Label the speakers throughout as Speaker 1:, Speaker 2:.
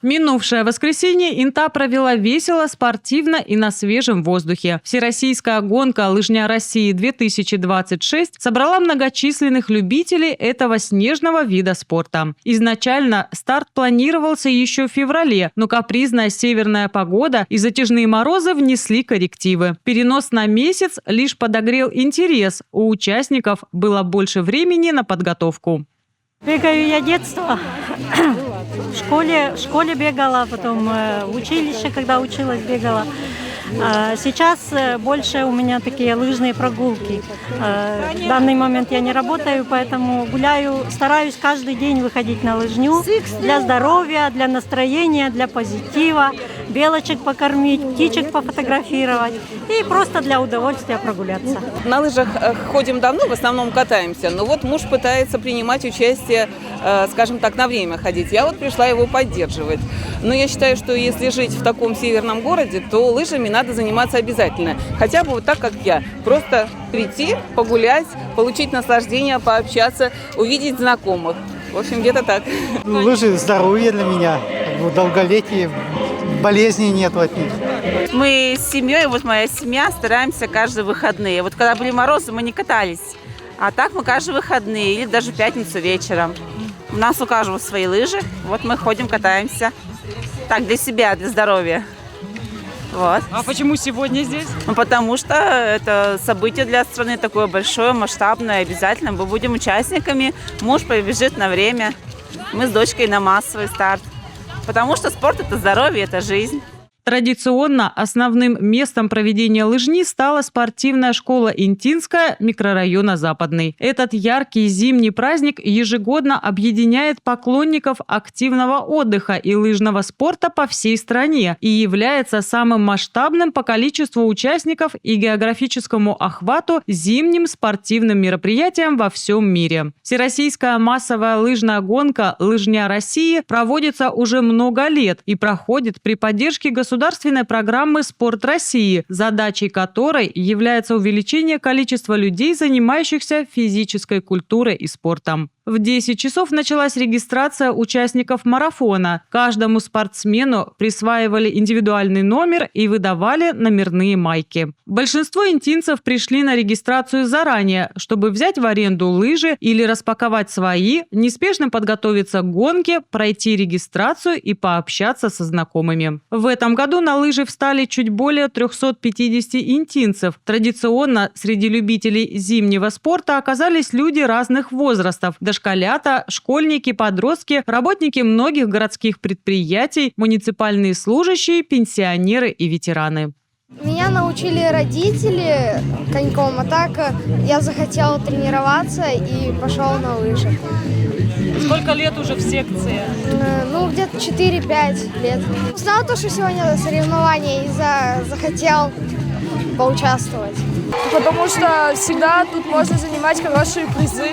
Speaker 1: Минувшее воскресенье Инта провела весело, спортивно и на свежем воздухе. Всероссийская гонка «Лыжня России-2026» собрала многочисленных любителей этого снежного вида спорта. Изначально старт планировался еще в феврале, но капризная северная погода и затяжные морозы внесли коррективы. Перенос на месяц лишь подогрел интерес. У участников было больше времени на подготовку.
Speaker 2: Бегаю я детства. В школе бегала, потом в училище, когда училась, бегала. Сейчас больше у меня такие лыжные прогулки. В данный момент я не работаю, поэтому гуляю, стараюсь каждый день выходить на лыжню для здоровья, для настроения, для позитива, белочек покормить, птичек пофотографировать и просто для удовольствия прогуляться.
Speaker 3: На лыжах ходим давно, в основном катаемся, но вот муж пытается принимать участие, скажем так, на время ходить. Я вот пришла его поддерживать. Но я считаю, что если жить в таком северном городе, то лыжами надо заниматься обязательно. Хотя бы вот так, как я. Просто прийти, погулять, получить наслаждение, пообщаться, увидеть знакомых. В общем, где-то так.
Speaker 4: Лыжи – здоровье для меня, долголетие, болезней нет от них.
Speaker 5: Мы с семьей, вот моя семья, стараемся каждые выходные. Вот когда были морозы, мы не катались. А так мы каждые выходные или даже в пятницу вечером. У нас у каждого свои лыжи. Вот мы ходим, катаемся. Так, для себя, для здоровья. Вот.
Speaker 1: А почему сегодня здесь?
Speaker 5: Ну, потому что это событие для страны такое большое, масштабное, обязательно. Мы будем участниками. Муж побежит на время. Мы с дочкой на массовый старт. Потому что спорт – это здоровье, это жизнь.
Speaker 1: Традиционно основным местом проведения лыжни стала спортивная школа Интинская микрорайона Западный. Этот яркий зимний праздник ежегодно объединяет поклонников активного отдыха и лыжного спорта по всей стране и является самым масштабным по количеству участников и географическому охвату зимним спортивным мероприятием во всем мире. Всероссийская массовая лыжная гонка «Лыжня России» проводится уже много лет и проходит при поддержке государственной программы «Спорт России», задачей которой является увеличение количества людей, занимающихся физической культурой и спортом. В 10 часов началась регистрация участников марафона. Каждому спортсмену присваивали индивидуальный номер и выдавали номерные майки. Большинство интинцев пришли на регистрацию заранее, чтобы взять в аренду лыжи или распаковать свои, неспешно подготовиться к гонке, пройти регистрацию и пообщаться со знакомыми. В этом году на лыжи встали чуть более 350 интинцев. Традиционно среди любителей зимнего спорта оказались люди разных возрастов – дошколята, школьники, подростки, работники многих городских предприятий, муниципальные служащие, пенсионеры и ветераны.
Speaker 6: Меня научили родители коньком, а так я захотел тренироваться и пошел на лыжи.
Speaker 1: Сколько лет уже в секции?
Speaker 6: Ну, где-то 4-5 лет. Узнал то, что сегодня соревнования, и захотел поучаствовать.
Speaker 7: Потому что всегда тут можно занимать хорошие призы.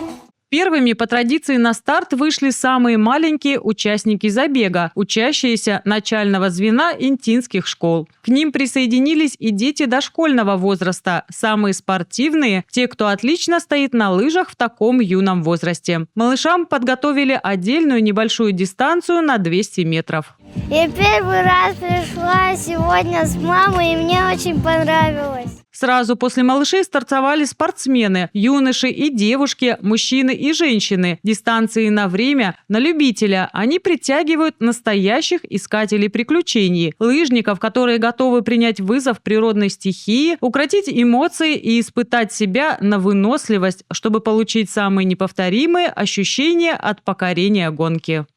Speaker 1: Первыми по традиции на старт вышли самые маленькие участники забега, учащиеся начального звена интинских школ. К ним присоединились и дети дошкольного возраста, самые спортивные – те, кто отлично стоит на лыжах в таком юном возрасте. Малышам подготовили отдельную небольшую дистанцию на 200 метров.
Speaker 8: Я первый раз пришла сегодня с мамой, и мне очень понравилось.
Speaker 1: Сразу после малышей стартовали спортсмены, юноши и девушки, мужчины и женщины. Дистанции на время, на любителя. Они притягивают настоящих искателей приключений. Лыжников, которые готовы принять вызов природной стихии, укротить эмоции и испытать себя на выносливость, чтобы получить самые неповторимые ощущения от покорения гонки.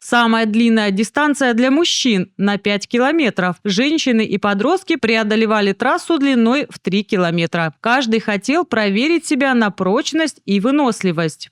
Speaker 1: Самая длинная дистанция для мужчин – на 5 километров. Женщины и подростки преодолевали трассу длиной в 3 километра. Каждый хотел проверить себя на прочность и выносливость.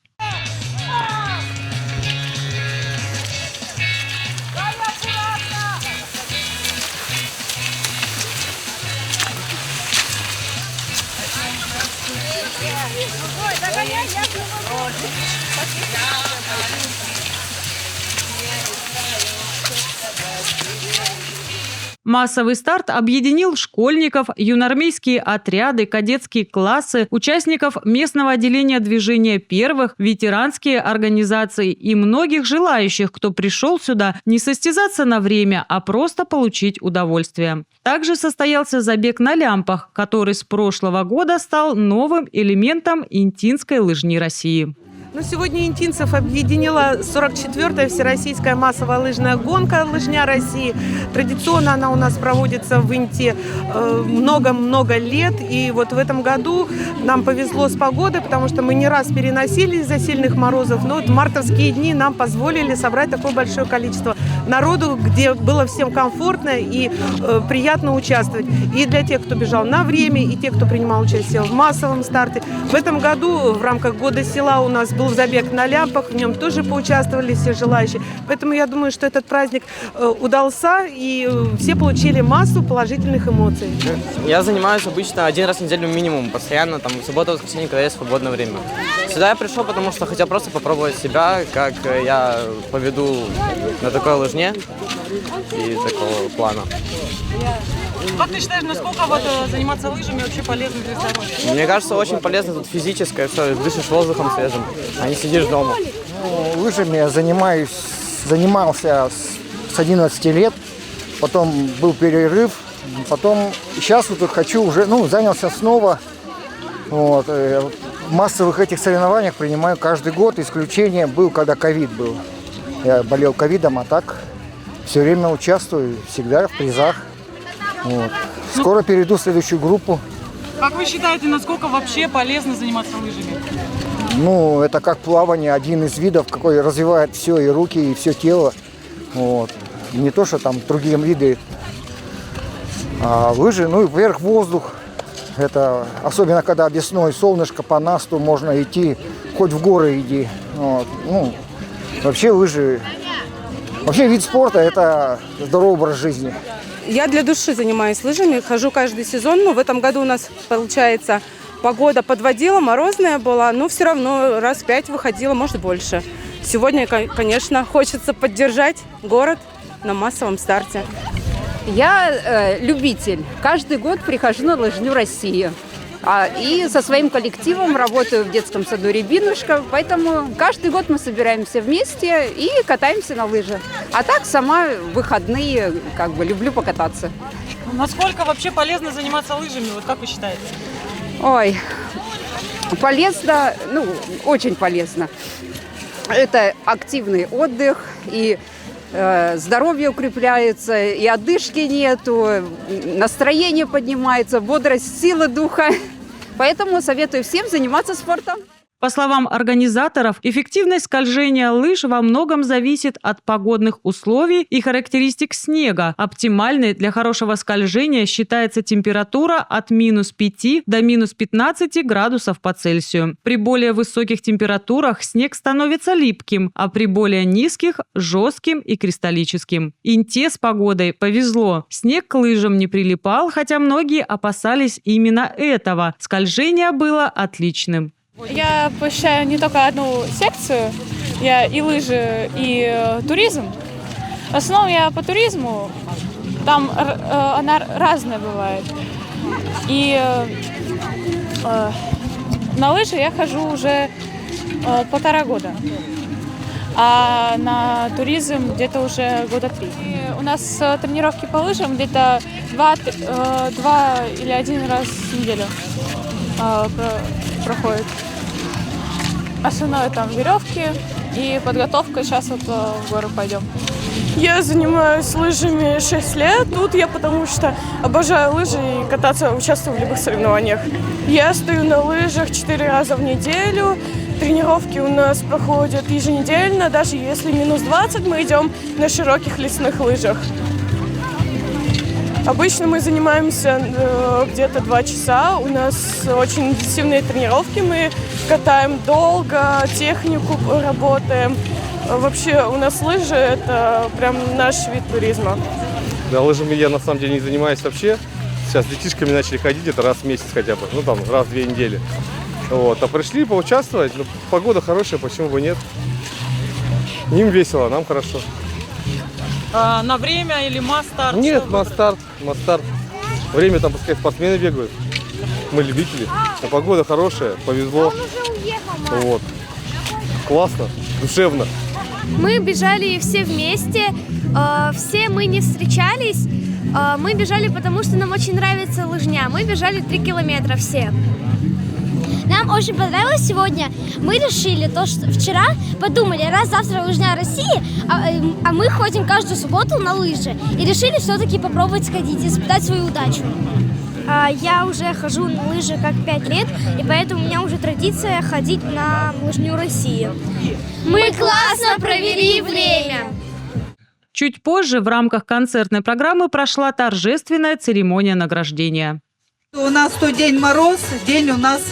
Speaker 1: Массовый старт объединил школьников, юноармейские отряды, кадетские классы, участников местного отделения движения первых, ветеранские организации и многих желающих, кто пришел сюда не состязаться на время, а просто получить удовольствие. Также состоялся забег на лямпах, который с прошлого года стал новым элементом Интинской лыжни России.
Speaker 9: Но сегодня интинцев объединила 44-я всероссийская массовая лыжная гонка «Лыжня России». Традиционно она у нас проводится в Инте много-много лет. И вот в этом году нам повезло с погодой, потому что мы не раз переносили из-за сильных морозов. Но вот мартовские дни нам позволили собрать такое большое количество народу, где было всем комфортно и приятно участвовать. И для тех, кто бежал на время, и тех, кто принимал участие в массовом старте. В этом году в рамках Года села у нас был забег на лямпах, в нем тоже поучаствовали все желающие. Поэтому я думаю, что этот праздник удался, и все получили массу положительных эмоций.
Speaker 10: Я занимаюсь обычно 1 раз в неделю минимум, постоянно, там, в субботу, воскресенье, когда есть свободное время. Сюда я пришел, потому что хотел просто попробовать себя, как я поведу на такой лыжне и такого плана.
Speaker 1: Как ты считаешь, насколько заниматься лыжами вообще полезно для здоровья?
Speaker 10: Мне кажется, очень полезно тут физическое, все, дышишь воздухом свежим, а не сидишь дома.
Speaker 11: Лыжами я занимался с 11 лет, потом был перерыв, потом сейчас вот хочу уже, занялся снова. Вот. В массовых этих соревнованиях принимаю каждый год, исключение был, когда ковид был. Я болел ковидом, а так все время участвую, всегда в призах. Вот. Скоро перейду в следующую группу.
Speaker 1: Как вы считаете, насколько вообще полезно заниматься лыжами?
Speaker 11: Это как плавание, один из видов, какой развивает все, и руки, и все тело. Вот. Не то, что там другие виды. А лыжи, вверх воздух. Это особенно когда весной солнышко по насту, можно идти, хоть в горы иди. Вот. Вообще лыжи, вид спорта – это здоровый образ жизни.
Speaker 7: Я для души занимаюсь лыжами, хожу каждый сезон, но в этом году у нас, получается, погода подводила, морозная была, но все равно раз 5 выходила, может больше. Сегодня, конечно, хочется поддержать город на массовом старте.
Speaker 12: Я любитель. Каждый год прихожу на лыжню России. И со своим коллективом работаю в детском саду «Рябинушка», поэтому каждый год мы собираемся вместе и катаемся на лыжах. А так сама в выходные люблю покататься.
Speaker 1: Насколько вообще полезно заниматься лыжами, как вы считаете?
Speaker 12: Ой, полезно, очень полезно. Это активный отдых, и здоровье укрепляется, и одышки нету, настроение поднимается, бодрость, сила духа. Поэтому советую всем заниматься спортом.
Speaker 1: По словам организаторов, эффективность скольжения лыж во многом зависит от погодных условий и характеристик снега. Оптимальной для хорошего скольжения считается температура от -5 до -15 градусов по Цельсию. При более высоких температурах снег становится липким, а при более низких – жестким и кристаллическим. Инте с погодой повезло. Снег к лыжам не прилипал, хотя многие опасались именно этого. Скольжение было отличным.
Speaker 7: Я посещаю не только одну секцию, я и лыжи, и туризм. В основном я по туризму, там она разная бывает. И на лыжи я хожу уже 1,5 года, а на туризм где-то уже года 3. И у нас тренировки по лыжам где-то 2 или 1 раз в неделю проходит. Основное там веревки и подготовка. Сейчас в горы пойдем.
Speaker 13: Я занимаюсь лыжами 6 лет. Тут я потому что обожаю лыжи и кататься, участвую в любых соревнованиях. Я стою на лыжах 4 раза в неделю. Тренировки у нас проходят еженедельно. Даже если -20, мы идем на широких лесных лыжах. Обычно мы занимаемся где-то 2 часа. У нас очень интенсивные тренировки. Мы катаем долго, технику работаем. Вообще у нас лыжи – это прям наш вид туризма.
Speaker 14: Да, лыжами я на самом деле не занимаюсь вообще. Сейчас с детишками начали ходить, это раз в месяц хотя бы, раз в 2 недели. Вот. А пришли поучаствовать, погода хорошая, почему бы нет. Им весело, нам хорошо.
Speaker 1: На время или масс-старт?
Speaker 14: Нет, масс-старт. Время там, пускай спортсмены бегают. Мы любители. А погода хорошая, повезло. Вот. Классно, душевно.
Speaker 6: Мы бежали все вместе, все мы не встречались. Мы бежали, потому что нам очень нравится лыжня. Мы бежали 3 километра все. Нам очень понравилось сегодня. Мы решили то, что вчера подумали, раз завтра лыжня России, а мы ходим каждую субботу на лыжи. И решили все-таки попробовать сходить, испытать свою удачу. Я уже хожу на лыжи как 5 лет, и поэтому у меня уже традиция ходить на лыжню России. Мы классно провели время.
Speaker 1: Чуть позже в рамках концертной программы прошла торжественная церемония награждения.
Speaker 15: У нас то день мороз, день у нас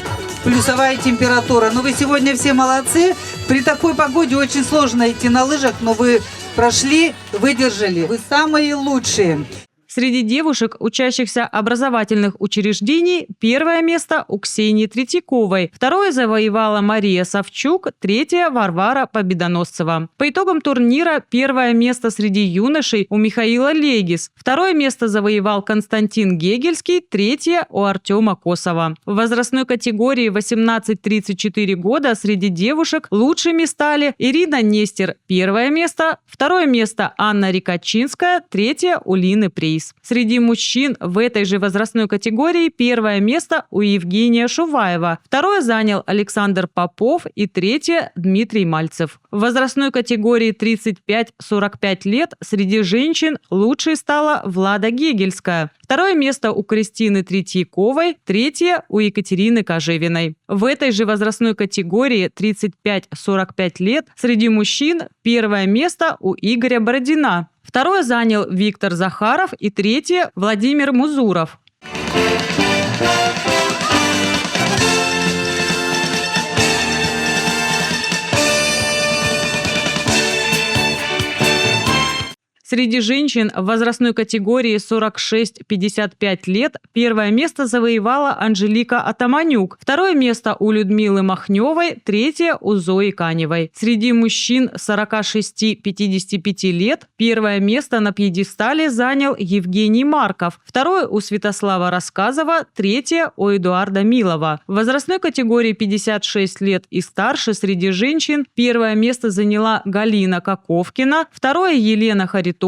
Speaker 15: плюсовая температура. Но вы сегодня все молодцы. При такой погоде очень сложно идти на лыжах, но вы прошли, выдержали. Вы самые лучшие.
Speaker 1: Среди девушек, учащихся образовательных учреждений, первое место у Ксении Третьяковой, второе завоевала Мария Савчук, третье – Варвара Победоносцева. По итогам турнира первое место среди юношей у Михаила Легис, второе место завоевал Константин Гегельский, третье – у Артема Косова. В возрастной категории 18-34 года среди девушек лучшими стали Ирина Нестер – первое место, второе место – Анна Рикачинская, третье – у Лины Прейс. Среди мужчин в этой же возрастной категории первое место у Евгения Шуваева, второе занял Александр Попов и третье – Дмитрий Мальцев. В возрастной категории 35-45 лет среди женщин лучшей стала Влада Гегельская, второе место у Кристины Третьяковой, третье – у Екатерины Кожевиной. В этой же возрастной категории 35-45 лет среди мужчин первое место у Игоря Бородина. Второе занял Виктор Захаров и третье – Владимир Музуров. Среди женщин в возрастной категории 46-55 лет первое место завоевала Анжелика Атаманюк, второе место у Людмилы Махневой, третье у Зои Каневой. Среди мужчин 46-55 лет первое место на пьедестале занял Евгений Марков, второе у Святослава Рассказова, третье у Эдуарда Милова. В возрастной категории 56 лет и старше среди женщин первое место заняла Галина Коковкина, второе – Елена Харитонова,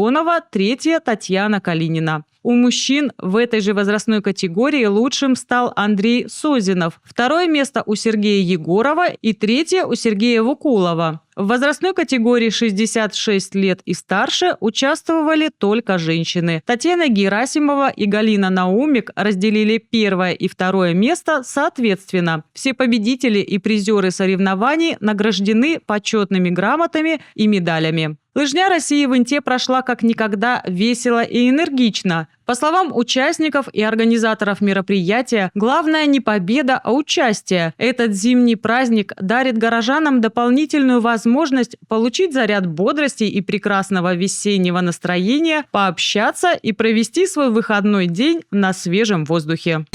Speaker 1: третье – Татьяна Калинина. У мужчин в этой же возрастной категории лучшим стал Андрей Созинов, второе место у Сергея Егорова и третье у Сергея Вукулова. В возрастной категории 66 лет и старше участвовали только женщины. Татьяна Герасимова и Галина Наумик разделили первое и второе место соответственно. Все победители и призеры соревнований награждены почетными грамотами и медалями. Лыжня России в Инте прошла как никогда весело и энергично. По словам участников и организаторов мероприятия, главное не победа, а участие. Этот зимний праздник дарит горожанам дополнительную возможность получить заряд бодрости и прекрасного весеннего настроения, пообщаться и провести свой выходной день на свежем воздухе.